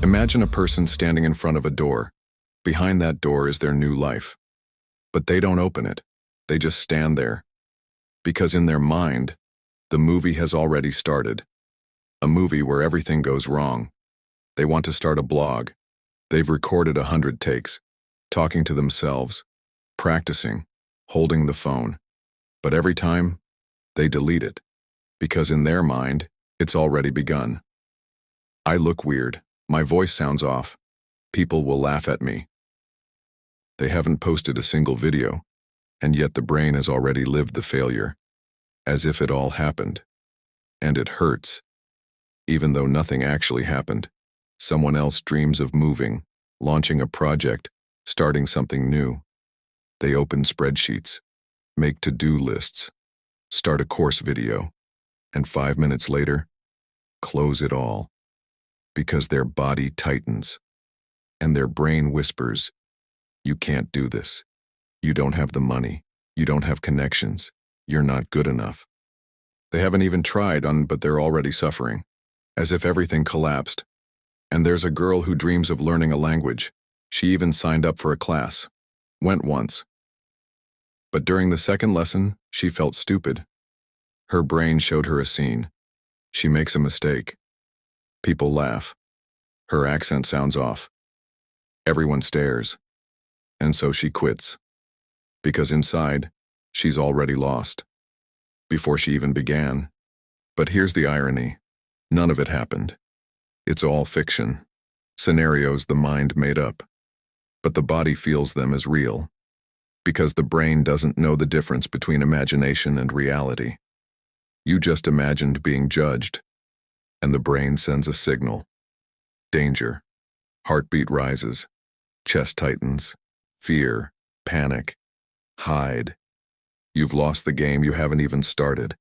Imagine a person standing in front of a door. Behind that door is their new life. But they don't open it. They just stand there. Because in their mind, the movie has already started. A movie where everything goes wrong. They want to start a blog. They've recorded 100 takes, talking to themselves, practicing, holding the phone. But every time, they delete it. Because in their mind, it's already begun. I look weird. My voice sounds off. People will laugh at me. They haven't posted a single video, and yet the brain has already lived the failure, as if it all happened. And it hurts. Even though nothing actually happened, someone else dreams of moving, launching a project, starting something new. They open spreadsheets, make to-do lists, start a course video, and 5 minutes later, close it all. Because their body tightens, and their brain whispers, "You can't do this. You don't have the money. You don't have connections. You're not good enough." They haven't even tried but they're already suffering, as if everything collapsed. And there's a girl who dreams of learning a language. She even signed up for a class, went once. But during the second lesson, she felt stupid. Her brain showed her a scene. She makes a mistake. People laugh. Her accent sounds off. Everyone stares. And so she quits. Because inside, she's already lost. Before she even began. But here's the irony. None of it happened. It's all fiction. Scenarios the mind made up. But the body feels them as real. Because the brain doesn't know the difference between imagination and reality. You just imagined being judged. And the brain sends a signal. Danger. Heartbeat rises. Chest tightens. Fear. Panic. Hide. You've lost the game you haven't even started.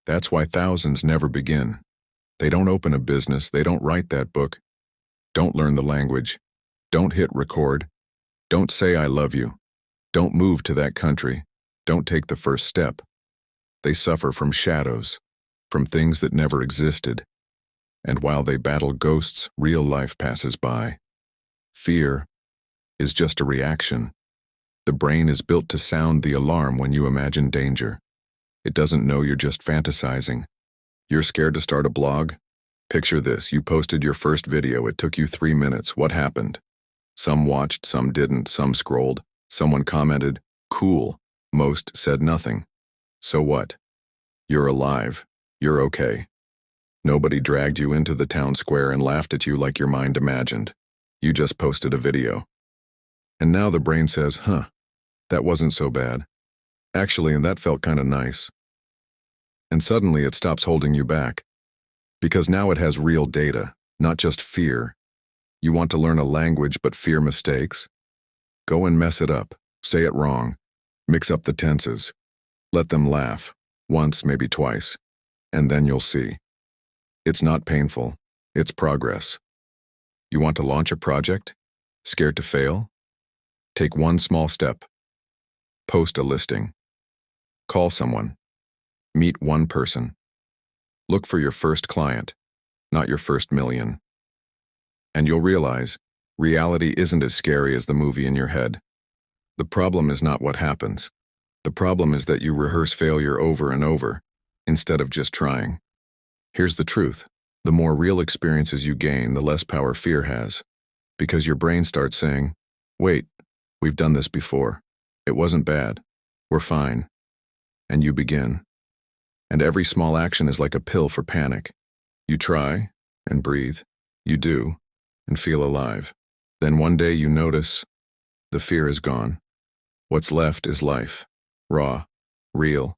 That's why thousands never begin. They don't open a business. They don't write that book. Don't learn the language. Don't hit record. Don't say I love you. Don't move to that country. Don't take the first step. They suffer from shadows. From things that never existed. And while they battle ghosts, real life passes by. Fear is just a reaction. The brain is built to sound the alarm when you imagine danger. It doesn't know you're just fantasizing. You're scared to start a blog? Picture this, you posted your first video, it took you 3 minutes. What happened? Some watched, some didn't, some scrolled. Someone commented, "Cool." Most said nothing. So what? You're alive. You're okay. Nobody dragged you into the town square and laughed at you like your mind imagined. You just posted a video. And now the brain says, that wasn't so bad. Actually, and that felt kind of nice. And suddenly it stops holding you back. Because now it has real data, not just fear. You want to learn a language but fear mistakes? Go and mess it up. Say it wrong. Mix up the tenses. Let them laugh. Once, maybe twice. And then you'll see. It's not painful. It's progress. You want to launch a project? Scared to fail? Take one small step. Post a listing. Call someone. Meet one person. Look for your first client, not your first million. And you'll realize, reality isn't as scary as the movie in your head. The problem is not what happens. The problem is that you rehearse failure over and over, instead of just trying. Here's the truth. The more real experiences you gain, the less power fear has. Because your brain starts saying, "Wait, we've done this before. It wasn't bad. We're fine." And you begin. And every small action is like a pill for panic. You try, and breathe. You do, and feel alive. Then one day you notice, the fear is gone. What's left is life. Raw. Real.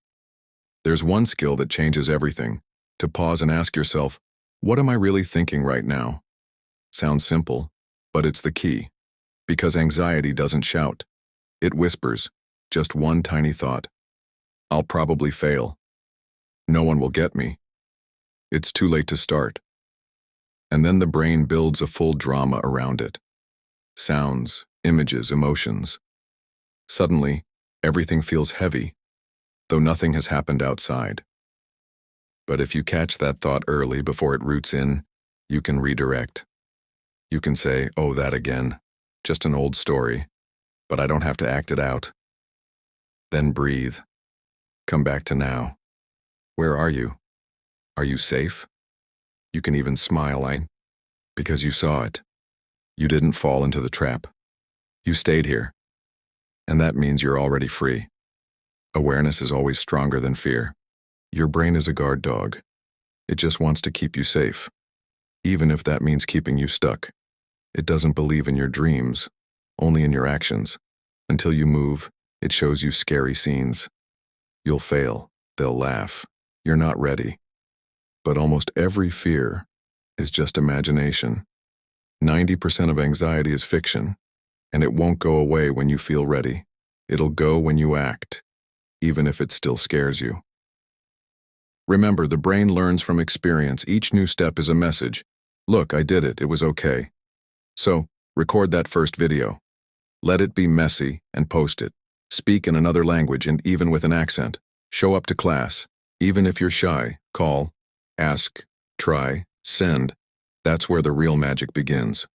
There's one skill that changes everything. To pause and ask yourself, what am I really thinking right now? Sounds simple, but it's the key. Because anxiety doesn't shout. It whispers, just one tiny thought. I'll probably fail. No one will get me. It's too late to start. And then the brain builds a full drama around it. Sounds, images, emotions. Suddenly, everything feels heavy, though nothing has happened outside. But if you catch that thought early before it roots in, you can redirect. You can say, "Oh, that again. Just an old story, but I don't have to act it out." Then breathe. Come back to now. Where are you? Are you safe? You can even smile, because you saw it. You didn't fall into the trap. You stayed here. And that means you're already free. Awareness is always stronger than fear. Your brain is a guard dog. It just wants to keep you safe, even if that means keeping you stuck. It doesn't believe in your dreams, only in your actions. Until you move, it shows you scary scenes. You'll fail, they'll laugh. You're not ready. But almost every fear is just imagination. 90% of anxiety is fiction, and it won't go away when you feel ready. It'll go when you act, even if it still scares you. Remember, the brain learns from experience. Each new step is a message. Look, I did it. It was okay. So, record that first video. Let it be messy and post it. Speak in another language and even with an accent. Show up to class. Even if you're shy, call, ask, try, send. That's where the real magic begins.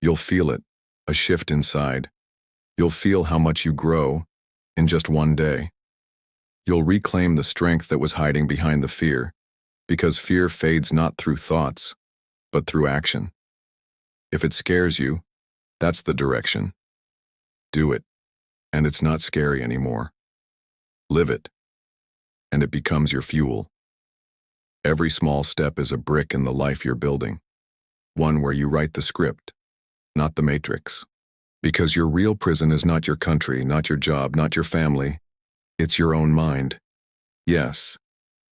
You'll feel it, a shift inside. You'll feel how much you grow in just one day. You'll reclaim the strength that was hiding behind the fear, because fear fades not through thoughts, but through action. If it scares you, that's the direction. Do it, and it's not scary anymore. Live it, and it becomes your fuel. Every small step is a brick in the life you're building, one where you write the script, not the matrix. Because your real prison is not your country, not your job, not your family. It's your own mind. Yes,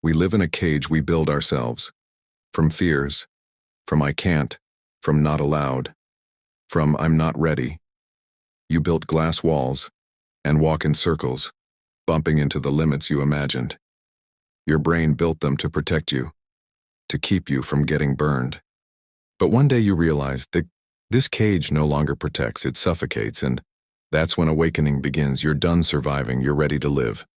we live in a cage we build ourselves. From fears, from I can't, from not allowed, from I'm not ready. You built glass walls and walk in circles, bumping into the limits you imagined. Your brain built them to protect you, to keep you from getting burned. But one day you realize that this cage no longer protects, it suffocates, and that's when awakening begins. You're done surviving, you're ready to live.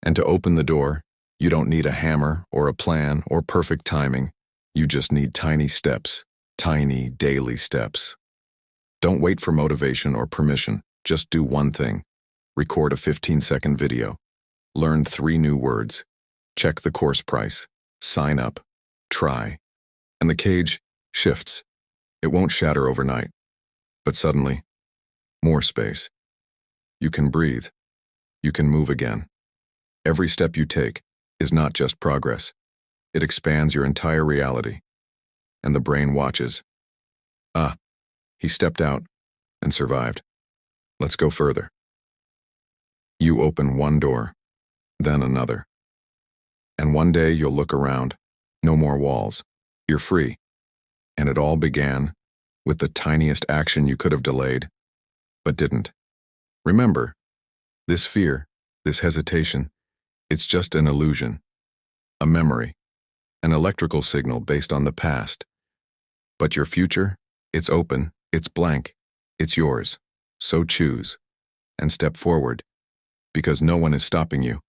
And to open the door, you don't need a hammer or a plan or perfect timing. You just need tiny steps, tiny daily steps. Don't wait for motivation or permission. Just do one thing. Record a 15-second video. Learn 3 new words. Check the course price. Sign up. Try. And the cage shifts. It won't shatter overnight. But suddenly, more space. You can breathe. You can move again. Every step you take is not just progress. It expands your entire reality. And the brain watches. Ah, he stepped out and survived. Let's go further. You open one door, then another. And one day you'll look around. No more walls. You're free. And it all began with the tiniest action you could have delayed, but didn't. Remember, this fear, this hesitation, it's just an illusion, a memory, an electrical signal based on the past. But your future, it's open, it's blank, it's yours. So choose and step forward, because no one is stopping you,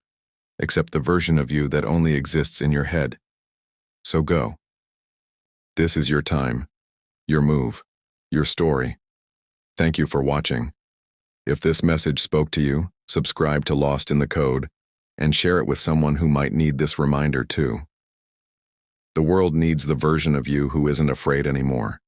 except the version of you that only exists in your head. So go. This is your time, your move, your story. Thank you for watching. If this message spoke to you, subscribe to Lost in the Code and share it with someone who might need this reminder too. The world needs the version of you who isn't afraid anymore.